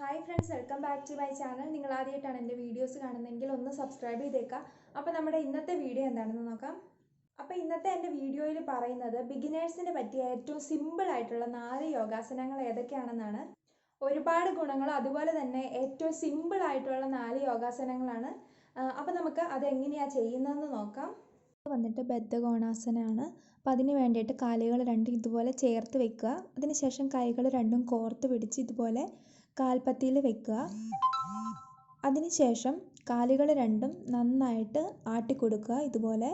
Hi friends, welcome back to my channel. നിങ്ങൾ ആദ്യമായിട്ടാണ് എൻ്റെ വീഡിയോസ് കാണുന്നതെങ്കിൽ ഒന്ന് സബ്സ്ക്രൈബ് ചെയ്തേക്കാം. അപ്പോൾ നമ്മുടെ ഇന്നത്തെ വീഡിയോ എന്താണെന്ന് നോക്കാം. അപ്പോൾ ഇന്നത്തെ എൻ്റെ വീഡിയോയിൽ പറയുന്നത് ബിഗിനേഴ്സിന് പറ്റിയ ഏറ്റവും സിമ്പിൾ ആയിട്ടുള്ള 4 യോഗാസനങ്ങൾ ഏതൊക്കെയാണെന്നാണ്. ഒരുപാട് ഗുണങ്ങളും അതുപോലെ തന്നെ ഏറ്റവും സിമ്പിൾ ആയിട്ടുള്ള 4 യോഗാസനങ്ങളാണ്. അപ്പോൾ നമുക്ക് അതെങ്ങനെയാണ് ചെയ്യുന്നതെന്ന് നോക്കാം. വന്നിട്ട് ബദ്ധകോണാസനമാണ്. അപ്പോൾ അതിന് വേണ്ടിയിട്ട് കാലുകൾ രണ്ടും ഇതുപോലെ ചേർത്ത് വെക്കുക. അതിനുശേഷം കൈകൾ രണ്ടും കോർത്ത് പിടിച്ച് ഇതുപോലെ കാൽപ്പത്തിയിൽ വെക്കുക. അതിനുശേഷം കാലുകൾ രണ്ടും നന്നായിട്ട് ആട്ടിക്കൊടുക്കുക. ഇതുപോലെ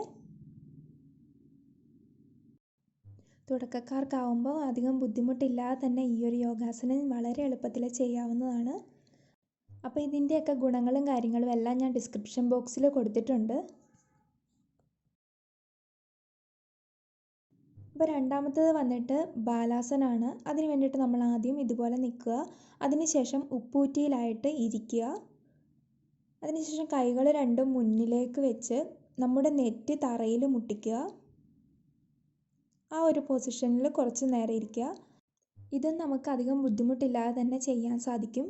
തുടക്കക്കാർക്കാവുമ്പോൾ അധികം ബുദ്ധിമുട്ടില്ലാതെ തന്നെ ഈ ഒരു യോഗാസനം വളരെ എളുപ്പത്തിൽ ചെയ്യാവുന്നതാണ്. അപ്പോൾ ഇതിൻ്റെയൊക്കെ ഗുണങ്ങളും കാര്യങ്ങളും എല്ലാം ഞാൻ ഡിസ്ക്രിപ്ഷൻ ബോക്സിൽ കൊടുത്തിട്ടുണ്ട്. അപ്പോൾ രണ്ടാമത്തേത് വന്നിട്ട് ബാലാസനാണ്. അതിന് വേണ്ടിയിട്ട് നമ്മൾ ആദ്യം ഇതുപോലെ നിൽക്കുക. അതിനുശേഷം ഉപ്പൂറ്റിയിലായിട്ട് ഇരിക്കുക. അതിനുശേഷം കൈകൾ രണ്ടും മുന്നിലേക്ക് വെച്ച് നമ്മുടെ നെറ്റി തറയിൽ മുട്ടിക്കുക. ആ ഒരു പൊസിഷനിൽ കുറച്ച് നേരം ഇരിക്കുക. ഇത് നമുക്ക് അധികം ബുദ്ധിമുട്ടില്ലാതെ തന്നെ ചെയ്യാൻ സാധിക്കും.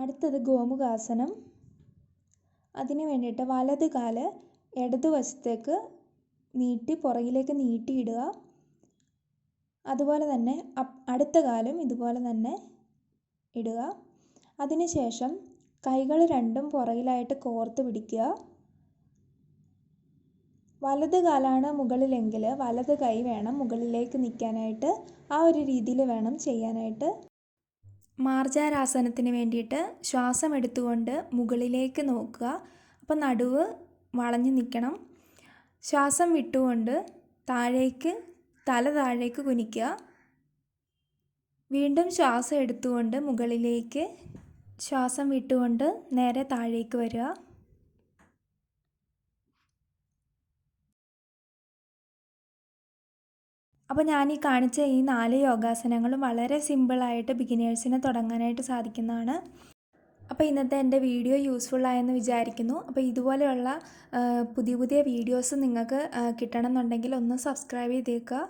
അടുത്തത് ഗോമുഖാസനം. അതിന് വേണ്ടിയിട്ട് വലത് കാല് ഇടതുവശത്തേക്ക് നീട്ടി പുറകിലേക്ക് നീട്ടിയിടുക. അതുപോലെ തന്നെ അടുത്ത കാലും ഇതുപോലെ തന്നെ ഇടുക. അതിനുശേഷം കൈകൾ രണ്ടും പുറകിലായിട്ട് കോർത്ത് പിടിക്കുക. വലത് കാലാണ് മുകളിലെങ്കിൽ വലത് കൈ വേണം മുകളിലേക്ക് നിൽക്കാനായിട്ട്. ആ ഒരു രീതിയിൽ വേണം ചെയ്യാനായിട്ട്. മാർജാരാസനത്തിന് വേണ്ടിയിട്ട് ശ്വാസം എടുത്തുകൊണ്ട് മുകളിലേക്ക് നോക്കുക. അപ്പോൾ നടുവ് വളഞ്ഞു നിൽക്കണം. ശ്വാസം വിട്ടുകൊണ്ട് തല താഴേക്ക് കുനിക്കുക. വീണ്ടും ശ്വാസം എടുത്തുകൊണ്ട് മുകളിലേക്ക്, ശ്വാസം വിട്ടുകൊണ്ട് നേരെ താഴേക്ക് വരിക. അപ്പോൾ ഞാൻ ഈ കാണിച്ച ഈ 4 യോഗാസനങ്ങളും വളരെ സിമ്പിളായിട്ട് ബിഗിനേഴ്സിന് തുടങ്ങാനായിട്ട് സാധിക്കുന്നതാണ്. അപ്പോൾ ഇന്നത്തെ എൻ്റെ വീഡിയോ യൂസ്ഫുള്ളായെന്ന് വിചാരിക്കുന്നു. അപ്പോൾ ഇതുപോലെയുള്ള പുതിയ വീഡിയോസ് നിങ്ങൾക്ക് കിട്ടണമെന്നുണ്ടെങ്കിൽ ഒന്ന് സബ്സ്ക്രൈബ് ചെയ്തേക്കുക.